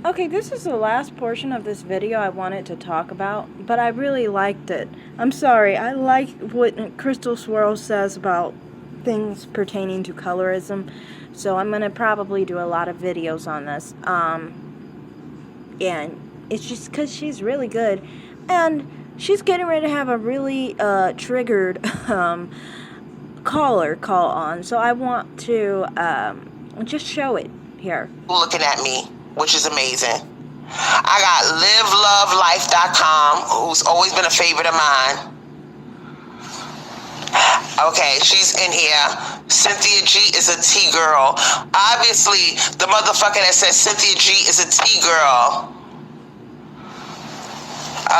Okay, this is the last portion of this video I wanted to talk about, but I really liked it. I'm sorry, I like what Crystal Swirl says about things pertaining to colorism, so I'm gonna probably do a lot of videos on this. And it's just because she's really good, and she's getting ready to have a really triggered caller call on, so I want to just show it here. Looking at me, which is amazing. I got livelovelife.com, who's always been a favorite of mine. Okay, she's in here. Cynthia G is a T girl. Obviously, the motherfucker that says Cynthia G is a T girl.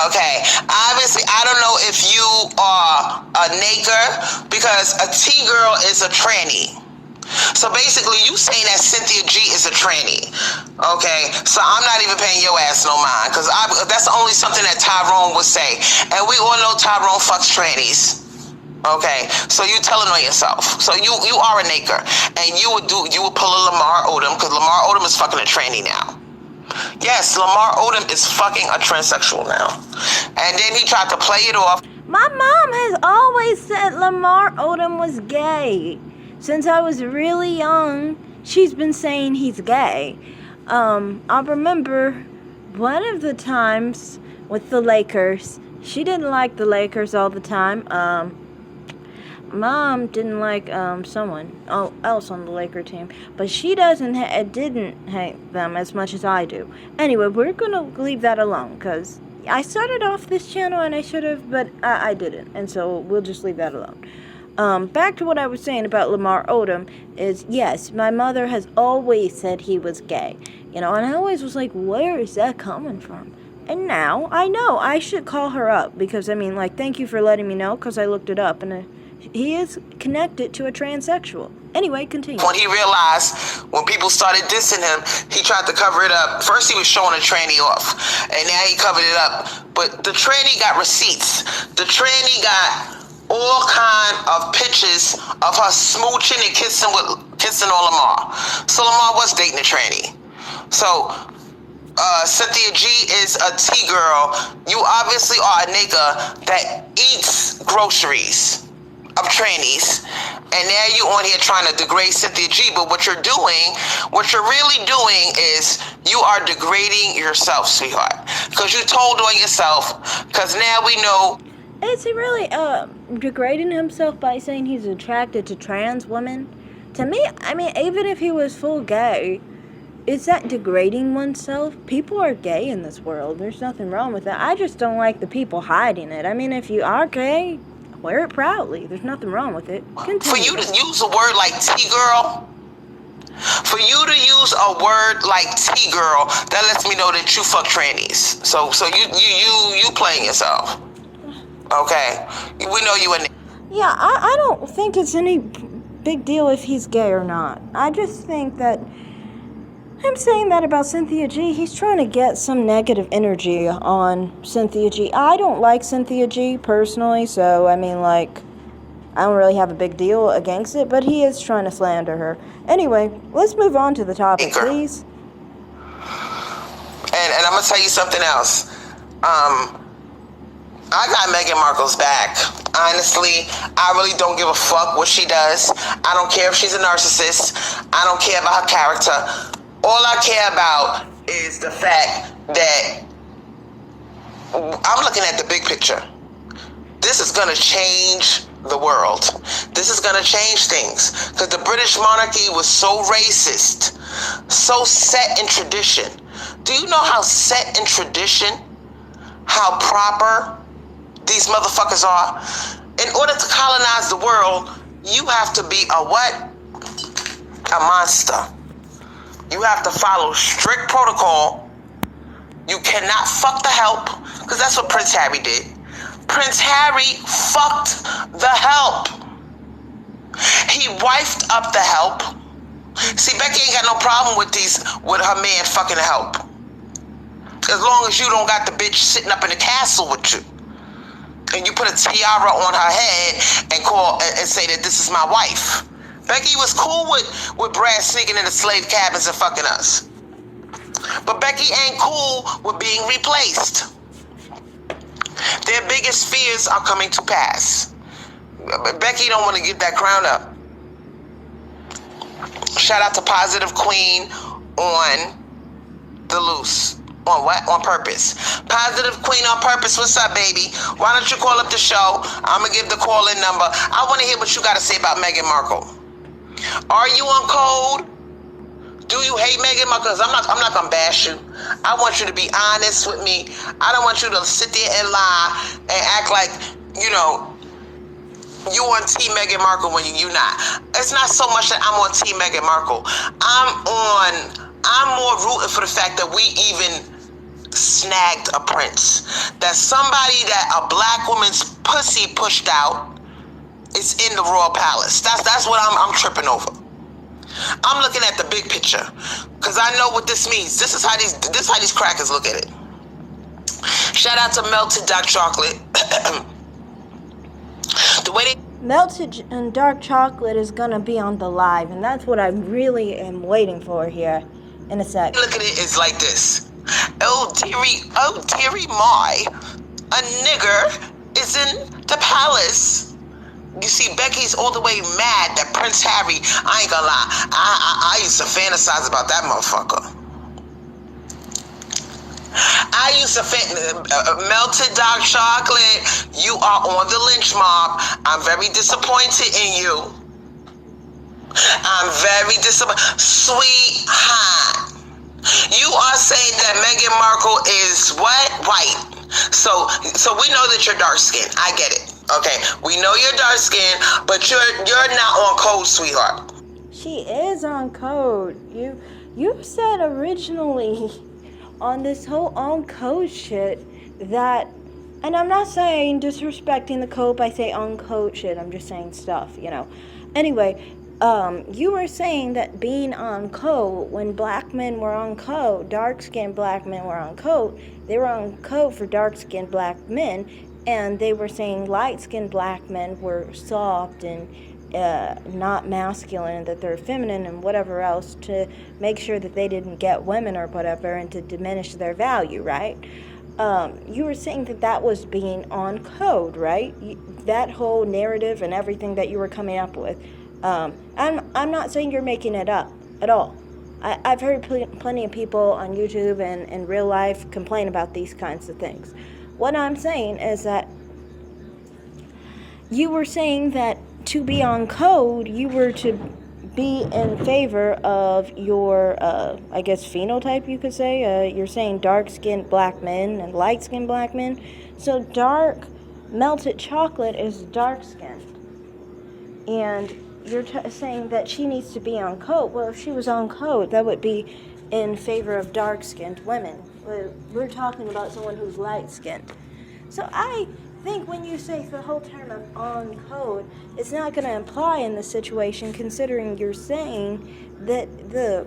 Okay, obviously, I don't know if you are a naker, because a T girl is a tranny. So basically, you saying that Cynthia G is a tranny. Okay, so I'm not even paying your ass no mind, because that's only something that Tyrone would say. And we all know Tyrone fucks trannies. Okay, so you telling on yourself. So you are a naker, and you would pull a Lamar Odom, because Lamar Odom is fucking a tranny now. Yes, Lamar Odom is fucking a transsexual now. And then he tried to play it off. My mom has always said Lamar Odom was gay. Since I was really young, she's been saying he's gay. I remember one of the times with the Lakers, she didn't like the Lakers all the time. Mom didn't like someone else on the Laker team, but she didn't hate them as much as I do. Anyway, we're gonna leave that alone, because I started off this channel and I should have, but I didn't, and so we'll just leave that alone. Back to what I was saying about Lamar Odom is, yes, my mother has always said he was gay, and I always was like, where is that coming from? And now I know I should call her up, because thank you for letting me know, because I looked it up, and he is connected to a transsexual. Anyway, continue. When he realized, when people started dissing him, he tried to cover it up. First he was showing a tranny off, and now he covered it up. But the tranny got receipts. The tranny got all kind of pictures of her smooching and kissing on Lamar. So Lamar was dating a tranny. So Cynthia G is a T girl. You obviously are a nigga that eats groceries of trannies, and now you on here trying to degrade Cynthia G. But what you're really doing is you are degrading yourself, sweetheart, because you told on yourself, because now we know. Is he really degrading himself by saying he's attracted to trans women? To me, even if he was full gay, is that degrading oneself? People are gay in this world. There's nothing wrong with that. I just don't like the people hiding it. If you are gay, wear it proudly. There's nothing wrong with it. Continue. For you to use a word like T-girl, for you to use a word like T-girl, that lets me know that you fuck trannies. So you playing yourself. Okay? We know you in. Yeah, I don't think it's any big deal if he's gay or not. I just think that him saying that about Cynthia G, he's trying to get some negative energy on Cynthia G. I don't like Cynthia G personally, so I don't really have a big deal against it, but he is trying to slander her. Anyway, let's move on to the topic, please. And I'm gonna tell you something else. I got Meghan Markle's back. Honestly, I really don't give a fuck what she does. I don't care if she's a narcissist. I don't care about her character. All I care about is the fact that I'm looking at the big picture. This is going to change the world. This is going to change things. Because the British monarchy was so racist, so set in tradition. Do you know how set in tradition, how proper these motherfuckers are? In order to colonize the world, you have to be a what? A monster. You have to follow strict protocol. You cannot fuck the help, because that's what Prince Harry did. Prince Harry fucked the help. He wifed up the help. See, Becky ain't got no problem with her man fucking the help, as long as you don't got the bitch sitting up in the castle with you, and you put a tiara on her head and say that this is my wife. Becky was cool with Brad sneaking into slave cabins and fucking us. But Becky ain't cool with being replaced. Their biggest fears are coming to pass. Becky don't want to give that crown up. Shout out to Positive Queen on the loose. On what? On purpose. Positive Queen on purpose. What's up, baby? Why don't you call up the show? I'm going to give the call-in number. I want to hear what you got to say about Meghan Markle. Are you on code? Do you hate Meghan Markle? Because I'm not going to bash you. I want you to be honest with me. I don't want you to sit there and lie and act like, you on Team Meghan Markle when you're not. It's not so much that I'm on Team Meghan Markle. I'm more rooting for the fact that we even snagged a prince. That somebody that a black woman's pussy pushed out is in the royal palace. That's what I'm tripping over. I'm looking at the big picture because I know what this means. This is how these crackers look at it. Shout out to Melted Dark Chocolate. The way they Melted and dark chocolate is gonna be on the live, and that's what I really am waiting for here in a sec. look at it is like this. Oh dearie my, a nigger is in the palace. You see, Becky's all the way mad that Prince Harry, I ain't gonna lie, I used to fantasize about that motherfucker. I used to Melted Dark Chocolate, you are on the lynch mob. I'm very disappointed in you. I'm very disappointed. Sweetheart, you are saying that Meghan Markle is what? White. So we know that you're dark skinned. I get it. Okay, we know you're dark skinned, but you're not on code, sweetheart. She is on code. You said originally on this whole on code shit that, and I'm not saying disrespecting the code by saying on code shit, I'm just saying stuff, Anyway, you were saying that being on code, when black men were on code, dark-skinned black men were on code, they were on code for dark-skinned black men, and they were saying light-skinned black men were soft and not masculine, that they're feminine and whatever else, to make sure that they didn't get women or whatever and to diminish their value, right? You were saying that was being on code, right? That whole narrative and everything that you were coming up with. I'm not saying you're making it up at all. I've heard plenty of people on YouTube and in real life complain about these kinds of things. What I'm saying is that you were saying that to be on code, you were to be in favor of your, I guess, phenotype, you could say. You're saying dark-skinned black men and light-skinned black men. So dark melted chocolate is dark-skinned. And you're saying that she needs to be on code. Well, if she was on code, that would be in favor of dark-skinned women. We're talking about someone who's light-skinned. So I think when you say the whole term of on code, it's not going to apply in this situation, considering you're saying that the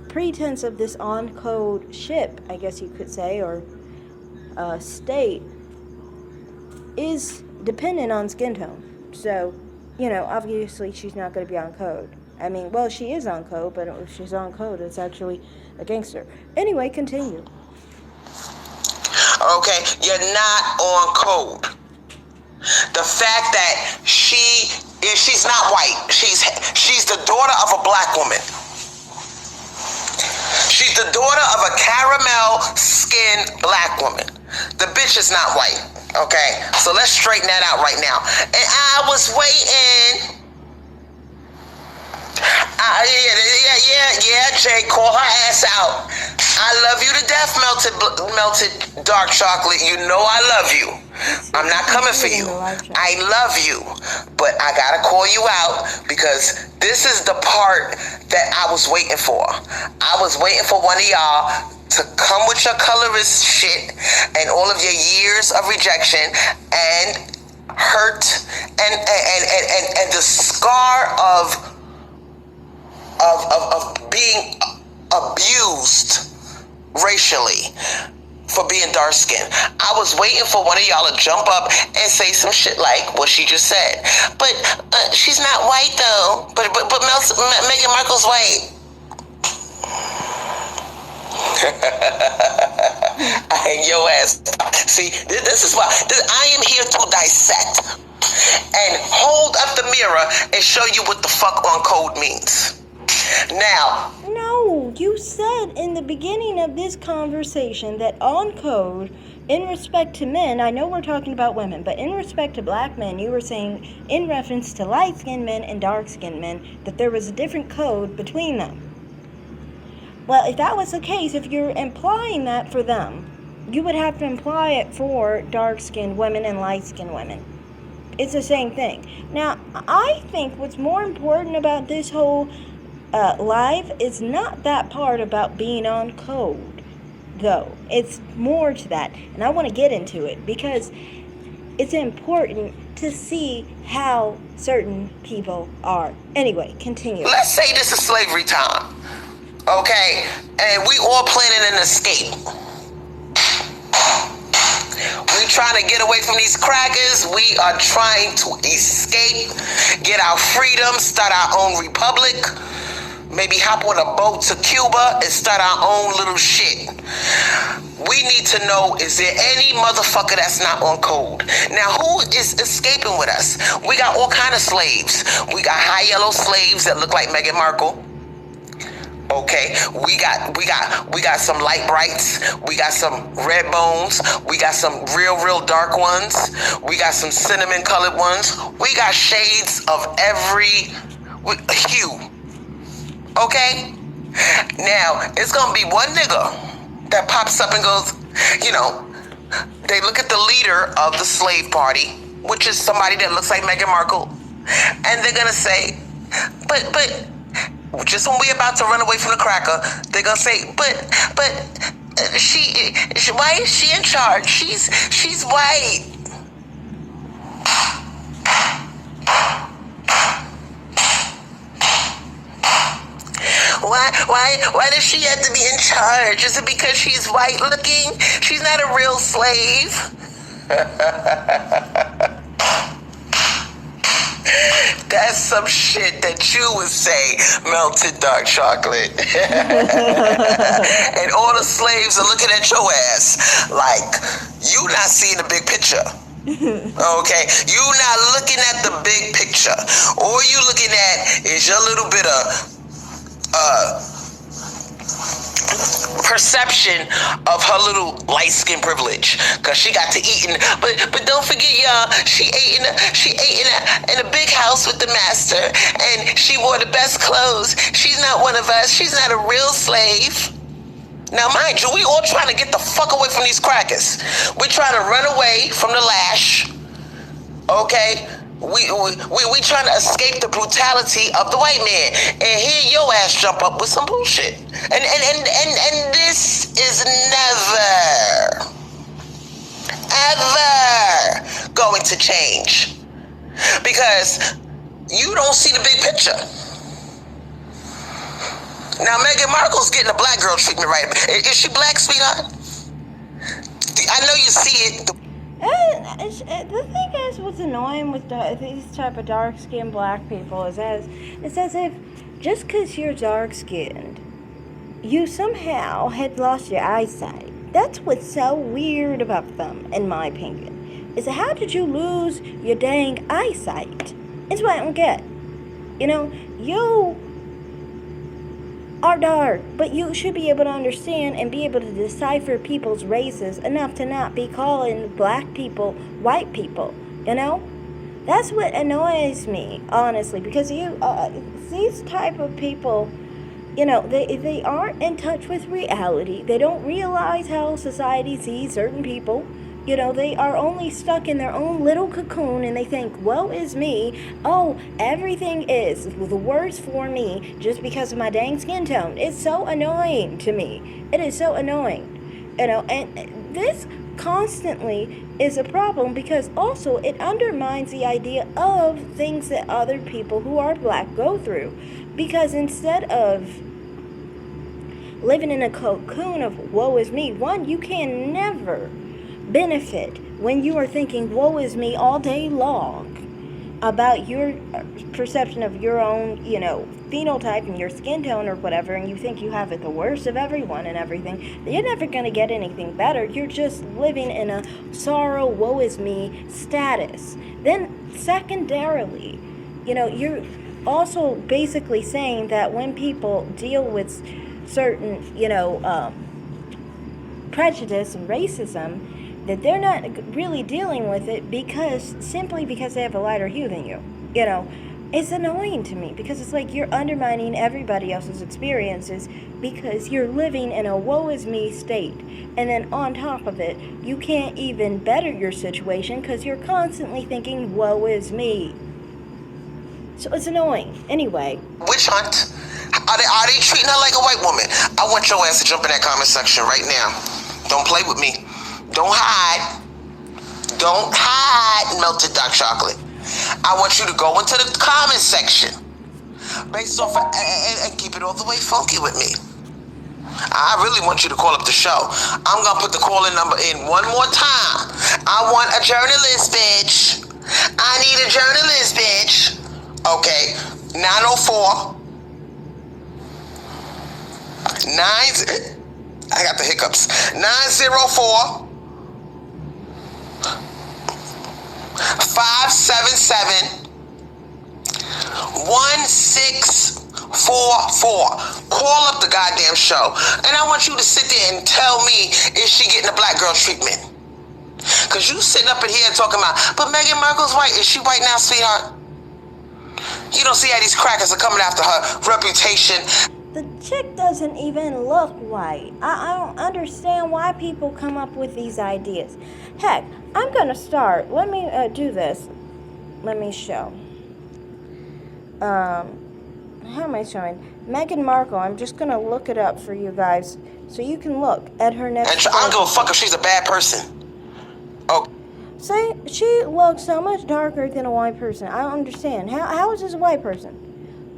pretense of this on code ship, I guess you could say, or state, is dependent on skin tone. So, obviously she's not going to be on code. I mean, well, she is on code, but if she's on code, it's actually a gangster. Anyway, continue. Okay, you're not on code. The fact that she's not white, she's the daughter of a black woman. She's the daughter of a caramel-skinned black woman. The bitch is not white. Okay, so let's straighten that out right now. And I was waiting. Yeah, Jay, call her ass out. I love you to death, melted dark chocolate. You know I love you. I'm not coming for you. I love you, but I gotta call you out because this is the part that I was waiting for. I was waiting for one of y'all to come with your colorist shit and all of your years of rejection and hurt and the scar of being abused racially for being dark skinned. I was waiting for one of y'all to jump up and say some shit like what she just said. But she's not white though. But Meghan Markle's white. I hang your ass. See, this is why I am here to dissect and hold up the mirror and show you what the fuck on code means. Now, no, you said in the beginning of this conversation that on code, in respect to men, I know we're talking about women, but in respect to black men, you were saying in reference to light-skinned men and dark-skinned men that there was a different code between them. Well, if that was the case, if you're implying that for them, you would have to imply it for dark-skinned women and light-skinned women. It's the same thing. Now, I think what's more important about this whole live is not that part about being on code, though. It's more to that, and I want to get into it because it's important to see how certain people are. Anyway, continue. Let's say this is slavery time, okay? And we all planning an escape. We trying to get away from these crackers. We are trying to escape, get our freedom, start our own republic. Maybe hop on a boat to Cuba and start our own little shit. We need to know, is there any motherfucker that's not on code? Now, who is escaping with us? We got all kind of slaves. We got high yellow slaves that look like Meghan Markle. Okay, we got some light brights. We got some red bones. We got some real dark ones. We got some cinnamon colored ones. We got shades of every hue. Okay? Now, it's gonna be one nigga that pops up and goes, they look at the leader of the slave party, which is somebody that looks like Meghan Markle, and they're gonna say, but just when we about to run away from the cracker, they're gonna say, but she why is she in charge? She's white. Why does she have to be in charge? Is it because she's white looking? She's not a real slave. That's some shit that you would say, melted dark chocolate. And all the slaves are looking at your ass like, you not seeing the big picture. Okay, you not looking at the big picture. All you looking at is your little bit of perception of her little light skin privilege, cause she got to eating. But don't forget, y'all, she ate in a big house with the master, and she wore the best clothes. She's not one of us. She's not a real slave. Now, mind you, we all trying to get the fuck away from these crackers. We're trying to run away from the lash. Okay. We trying to escape the brutality of the white man, and here your ass jump up with some bullshit, and this is never ever going to change because you don't see the big picture. Now Meghan Markle's getting a black girl treatment right. Is she black, sweetheart? I know you see it. The thing is, what's annoying with these type of dark-skinned black people is it's as if just because you're dark-skinned, you somehow had lost your eyesight. That's what's so weird about them, in my opinion. Is how did you lose your dang eyesight? It's what I don't get. You are dark, but you should be able to understand and be able to decipher people's races enough to not be calling black people white people, That's what annoys me, honestly, because these type of people, they aren't in touch with reality. They don't realize how society sees certain people. They are only stuck in their own little cocoon, and they think, woe is me. Oh, everything is the worst for me just because of my dang skin tone. It's so annoying to me. It is so annoying. And this constantly is a problem because also it undermines the idea of things that other people who are black go through. Because instead of living in a cocoon of woe is me, one, you can never benefit when you are thinking woe is me all day long about your perception of your own phenotype and your skin tone or whatever, and you think you have it the worst of everyone and everything, you're never going to get anything better. You're just living in a sorrow, woe is me status. Then, secondarily, you're also basically saying that when people deal with certain, prejudice and racism, that they're not really dealing with it simply because they have a lighter hue than you. It's annoying to me because it's like you're undermining everybody else's experiences because you're living in a woe is me state. And then on top of it, you can't even better your situation because you're constantly thinking, woe is me. So it's annoying. Anyway. Witch hunt? Are they treating her like a white woman? I want your ass to jump in that comment section right now. Don't play with me. Don't hide. Don't hide, melted dark chocolate. I want you to go into the comment section based off of, and keep it all the way funky with me. I really want you to call up the show. I'm going to put the call-in number in one more time. I want a journalist, bitch. I need a journalist, bitch. Okay, 904. I got the hiccups. 904 577 1644. Call up the goddamn show. And I want you to sit there and tell me, is she getting a black girl treatment? Because you sitting up in here talking about, but Meghan Markle's white. Is she white now, sweetheart? You don't see how these crackers are coming after her reputation. The chick doesn't even look white. I don't understand why people come up with these ideas. Heck, I'm going to start. Let me do this. Let me show. How am I showing? Meghan Markle. I'm just going to look it up for you guys so you can look at her next. And I don't give a fuck if she's a bad person. Oh. See, she looks so much darker than a white person. I don't understand. How is this a white person?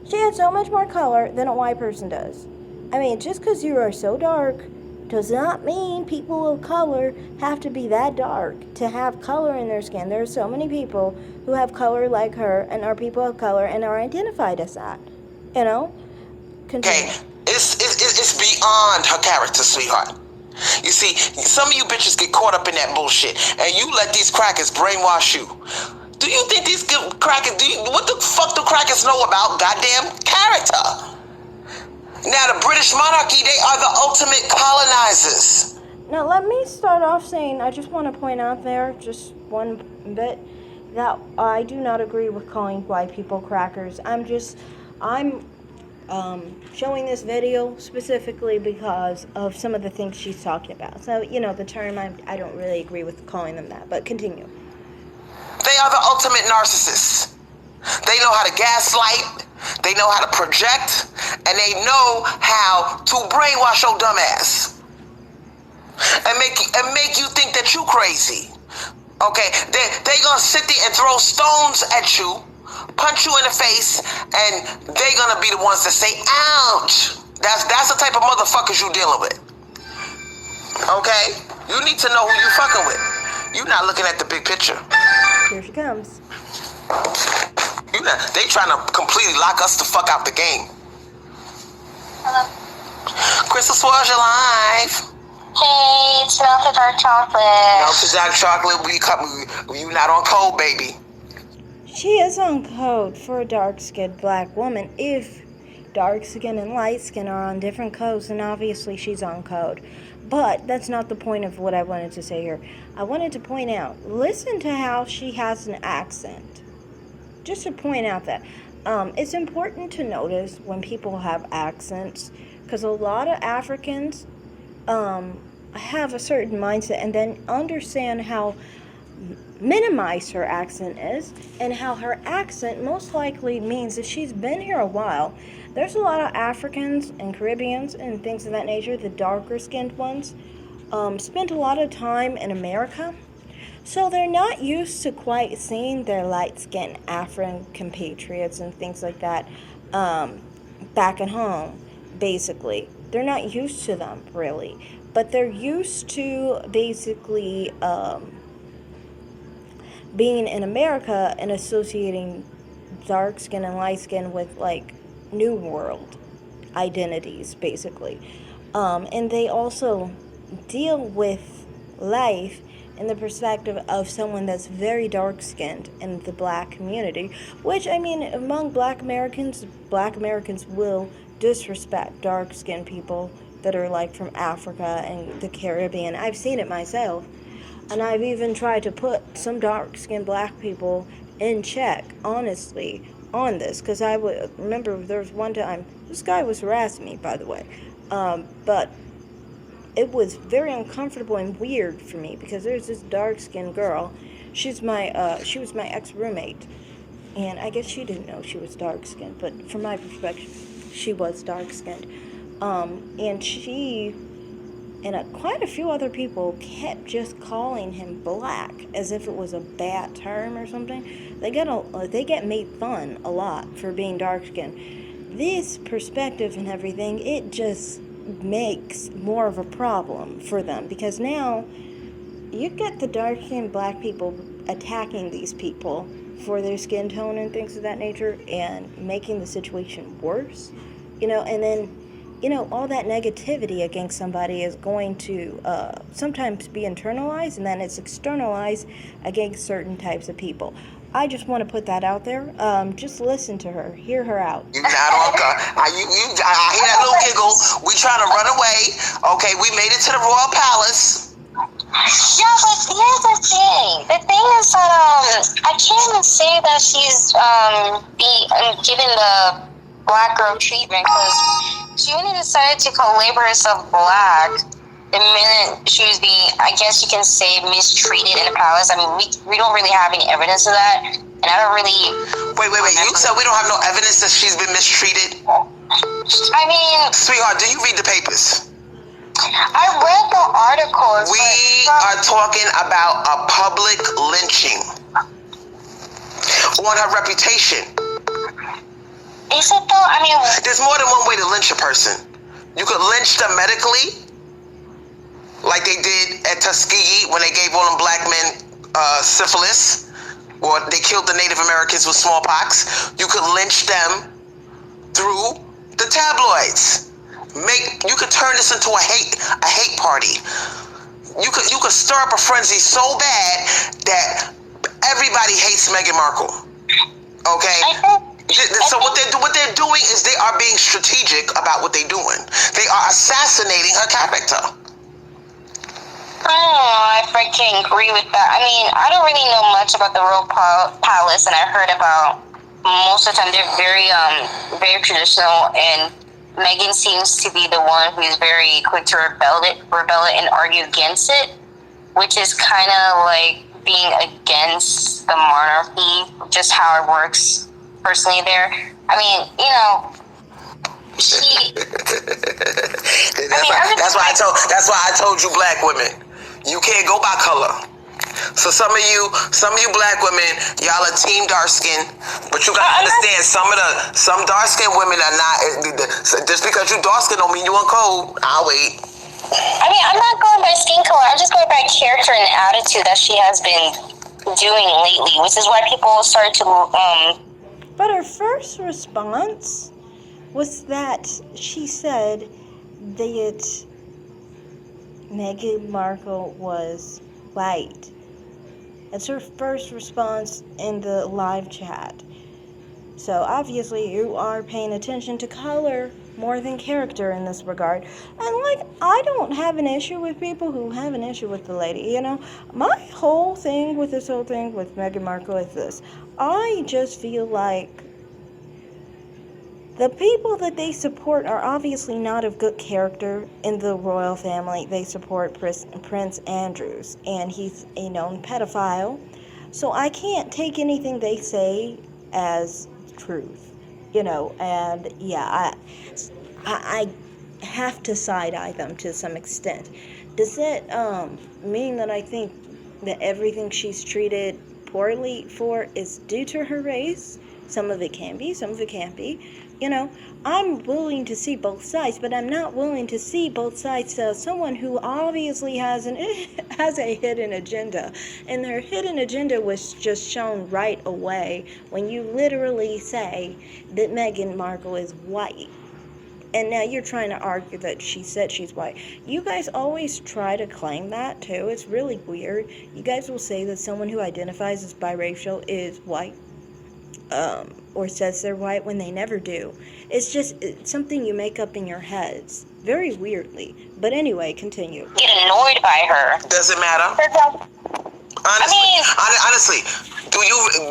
She has so much more color than a white person does. I mean, just because you are so dark does not mean people of color have to be that dark to have color in their skin. There are so many people who have color like her and are people of color and are identified as that. Continue. Okay, it's beyond her character, sweetheart. You see, some of you bitches get caught up in that bullshit, and you let these crackers brainwash you. Do you think these crackers, what the fuck do crackers know about goddamn character? Now, the British monarchy, they are the ultimate colonizers. Now, let me start off saying, I just want to point out there, just one bit, that I do not agree with calling white people crackers. I'm showing this video specifically because of some of the things she's talking about. So, the term, I don't really agree with calling them that, but continue. They are the ultimate narcissists. They know how to gaslight, they know how to project, and they know how to brainwash your dumb ass. And make you think that you crazy. Okay, they gonna sit there and throw stones at you, punch you in the face, and they gonna be the ones that say, ouch. That's the type of motherfuckers you dealing with. Okay? You need to know who you fucking with. You're not looking at the big picture. Here she comes. They trying to completely lock us the fuck out the game. Hello. Crystal Swirls, you're live. Hey, it's Melted Dark Chocolate. Melted Dark Chocolate, you not on code, baby. She is on code for a dark-skinned black woman. If dark skin and light skin are on different codes, then obviously she's on code. But that's not the point of what I wanted to say here. I wanted to point out, listen to how she has an accent. Just to point out that it's important to notice when people have accents, because a lot of Africans have a certain mindset and then understand how minimized her accent is, and how her accent most likely means that she's been here a while. There's a lot of Africans and Caribbeans and things of that nature, the darker skinned ones, spent a lot of time in America. So they're not used to quite seeing their light-skinned African compatriots and things like that back at home, basically. They're not used to them, really. But they're used to basically being in America and associating dark skin and light skin with, like, New World identities, basically. And they also deal with life in the perspective of someone that's very dark skinned in the black community, which, I mean, among black Americans will disrespect dark skinned people that are like from Africa and the Caribbean. I've seen it myself. And I've even tried to put some dark skinned black people in check, honestly, on this. Because I would remember there was one time, this guy was harassing me, by the way. But it was very uncomfortable and weird for me because there's this dark skinned girl. She was my ex roommate. And I guess she didn't know she was dark skinned, but from my perspective, she was dark skinned. And she and quite a few other people kept just calling him black as if it was a bad term or something. They get made fun a lot for being dark skinned. This perspective and everything, it just makes more of a problem for them because now you get the dark skinned black people attacking these people for their skin tone and things of that nature and making the situation worse, and then all that negativity against somebody is going to sometimes be internalized and then it's externalized against certain types of people. I just want to put that out there. Just listen to her. Hear her out. You not on I hear that little giggle. We trying to run away. Okay, we made it to the Royal Palace. Yeah, but here's the thing. The thing is that I can't even say that she's given the black girl treatment because she only decided to label herself black the minute she was being, I guess you can say, mistreated in the palace. I mean, we don't really have any evidence of that, and I don't really. Wait. You said we don't have no evidence that she's been mistreated? I mean, sweetheart, do you read the papers? I read the articles. We are talking about a public lynching on her reputation. Is it though? I mean, there's more than one way to lynch a person. You could lynch them medically, like they did at Tuskegee when they gave all them black men syphilis, or they killed the Native Americans with smallpox. You could lynch them through the tabloids. You could turn this into a hate party. You could stir up a frenzy so bad that everybody hates Meghan Markle. Okay? So what they're doing is they are being strategic about what they're doing. They are assassinating her character. I freaking agree with that. I mean, I don't really know much about the Royal Palace, and I heard about most of the time they're very traditional, and Meghan seems to be the one who is very quick to rebel and argue against it, which is kind of like being against the monarchy, just how it works personally there. I mean, that's why I told you black women, you can't go by color. So some of you black women, y'all are team dark skin, but you gotta understand some dark skin women are not. Just because you dark skin don't mean you on code. I'll wait. I mean, I'm not going by skin color. I'm just going by character and attitude that she has been doing lately, which is why people started to. But her first response was that she said that Meghan Markle was white. That's her first response in the live chat. So obviously you are paying attention to color more than character in this regard. And I don't have an issue with people who have an issue with the lady. My whole thing with this whole thing with Meghan Markle is this. I just feel like the people that they support are obviously not of good character in the royal family. They support Prince Andrews, and he's a known pedophile. So I can't take anything they say as truth, and yeah, I have to side-eye them to some extent. Does that mean that I think that everything she's treated poorly for is due to her race? Some of it can be, some of it can't be. You know, I'm willing to see both sides, but I'm not willing to see both sides to someone who obviously has has a hidden agenda, and their hidden agenda was just shown right away when you literally say that Meghan Markle is white. And now you're trying to argue that she said she's white. You guys always try to claim that too. It's really weird. You guys will say that someone who identifies as biracial is white. Or says they're white when they never do. It's something you make up in your heads, very weirdly. But anyway, continue. Get annoyed by her. Does it matter? Honestly,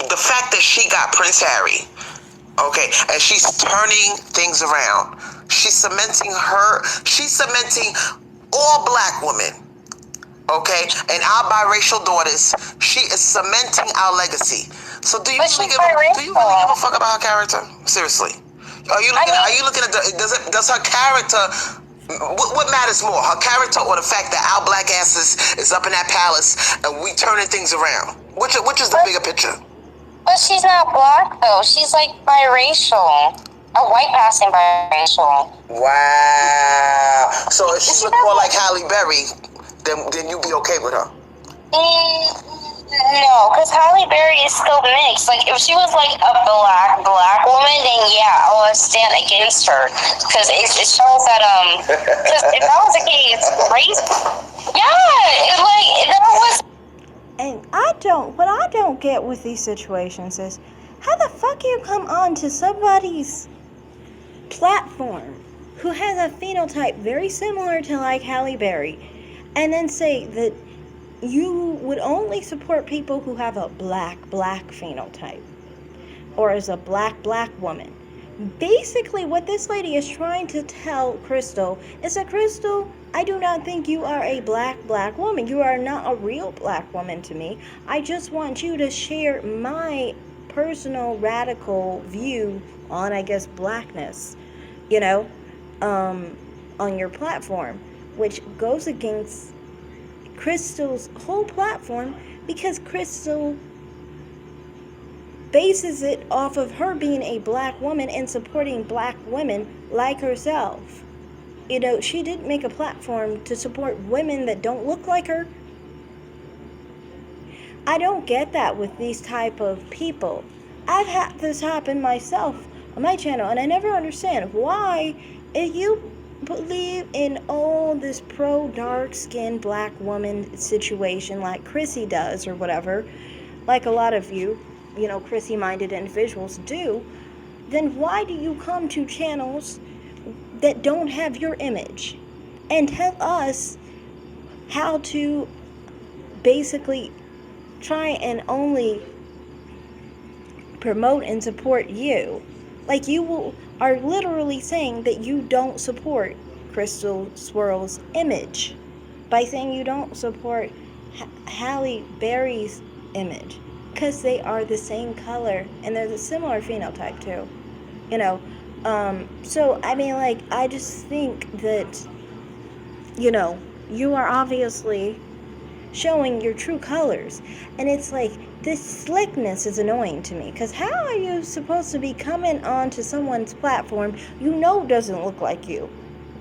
the fact that she got Prince Harry, okay, and she's turning things around. She's cementing all black women, okay, and our biracial daughters. She is cementing our legacy. So do you really give a fuck about her character? Seriously, are you looking at does her character? What matters more, her character or the fact that our black asses is up in that palace and we turning things around? Which is the bigger picture? But she's not black though. She's like biracial, a white passing biracial. Wow. So if she look more like Halle Berry, then you'd be okay with her? No, because Halle Berry is still mixed. Like, if she was like a black woman, then yeah, I would stand against her. Because it shows that, because if that was the case, race, yeah, that was. And what I don't get with these situations is, how the fuck you come on to somebody's platform who has a phenotype very similar to like Halle Berry, and then say that you would only support people who have a black phenotype, or as a black woman. Basically, what this lady is trying to tell Crystal is that, Crystal, I do not think you are a black woman. You are not a real black woman to me. I just want you to share my personal radical view on, I guess, blackness, you know, on your platform, which goes against Crystal's whole platform, because Crystal bases it off of her being a black woman and supporting black women like herself. You know, she didn't make a platform to support women that don't look like her. I don't get that with these type of people. I've had this happen myself on my channel, and I never understand why, if you believe in all this pro-dark-skinned black woman situation like Chrissy does or whatever, like a lot of you know, Chrissy-minded individuals do, then why do you come to channels that don't have your image and tell us how to basically try and only promote and support you? Like, you are literally saying that you don't support Crystal Swirl's image by saying you don't support Halle Berry's image, because they are the same color and they're the similar phenotype too, you know. So I mean, like, I just think that, you know, you are obviously showing your true colors, and it's like, this slickness is annoying to me, because how are you supposed to be coming onto someone's platform you know doesn't look like you?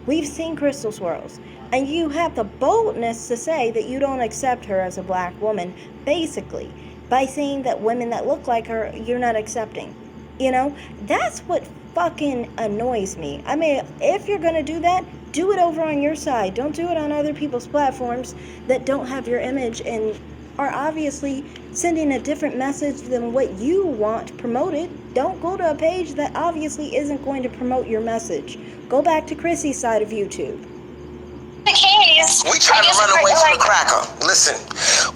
We've seen Crystal Swirls, and you have the boldness to say that you don't accept her as a black woman, basically, by saying that women that look like her, you're not accepting. You know, that's what fucking annoys me. I mean, if you're gonna do that, do it over on your side. Don't do it on other people's platforms that don't have your image and are obviously sending a different message than what you want promoted. Don't go to a page that obviously isn't going to promote your message. Go back to Chrissy's side of YouTube. The case. We trying to run away from the cracker. Listen,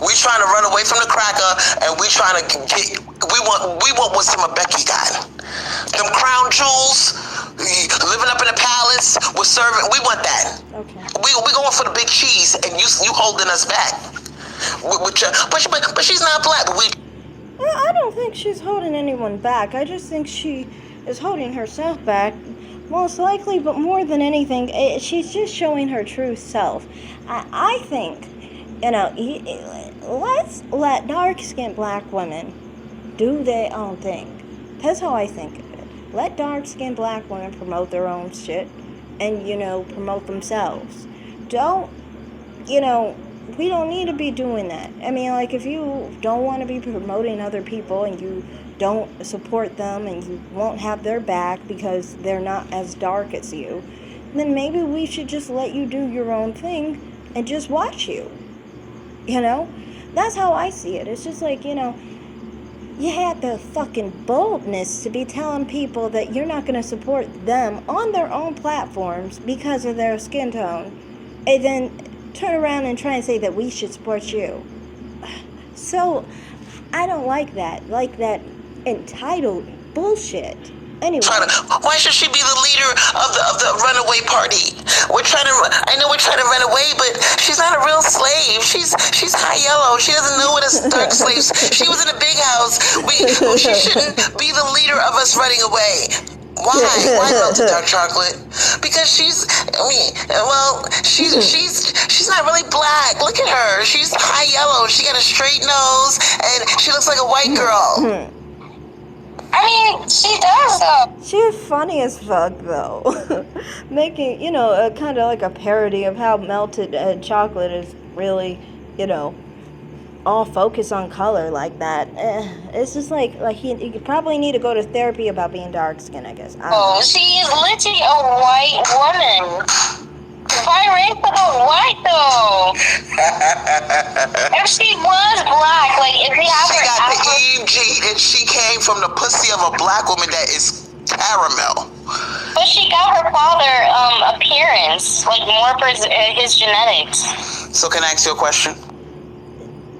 we trying to run away from the cracker, and we trying to get. We want what some of Becky got. Them crown jewels, living up in the palace, we're serving. We want that. Okay. We going for the big cheese, and you holding us back. But she's not black. Well, I don't think she's holding anyone back. I just think she is holding herself back, most likely. But more than anything, she's just showing her true self. I think, you know, let's let dark-skinned black women do their own thing. That's how I think of it. Let dark-skinned black women promote their own shit and, promote themselves. Don't, we don't need to be doing that. I mean, like, if you don't want to be promoting other people and you don't support them and you won't have their back because they're not as dark as you, then maybe we should just let you do your own thing and just watch you. That's how I see it. It's just like, you had the fucking boldness to be telling people that you're not going to support them on their own platforms because of their skin tone, and then turn around and try and say that we should support you. So, I don't like that entitled bullshit. Anyway. Why should she be the leader of the runaway party? I know we're trying to run away, but she's not a real slave. She's high yellow. She doesn't know what a dark slave. She was in a big house. She shouldn't be the leader of us running away. Why? Why melted dark chocolate? Because she's not really black. Look at her. She's high yellow. She got a straight nose, and she looks like a white girl. I mean, she does though. She's funny as fuck though. Making, a kind of like a parody of how melted chocolate is really, all focused on color like that. It's just like you probably need to go to therapy about being dark skinned, I guess. She is literally a white woman. Biracial but white though. If she was black, like if we have She her got the Afro- Eve gene, and she came from the pussy of a black woman that is caramel. but she got her father appearance, like more his genetics. So can I ask you a question?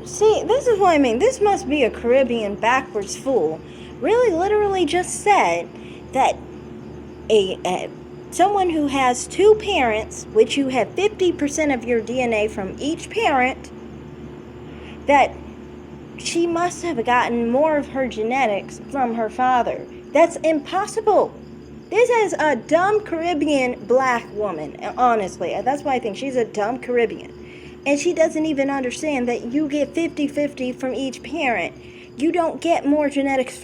See, this is what I mean. This must be a Caribbean backwards fool. Really, literally just said that someone who has two parents, which you have 50% of your DNA from each parent, that she must have gotten more of her genetics from her father. That's impossible. This is a dumb Caribbean black woman, honestly. That's why I think she's a dumb Caribbean. And she doesn't even understand that you get 50-50 from each parent. You don't get more genetics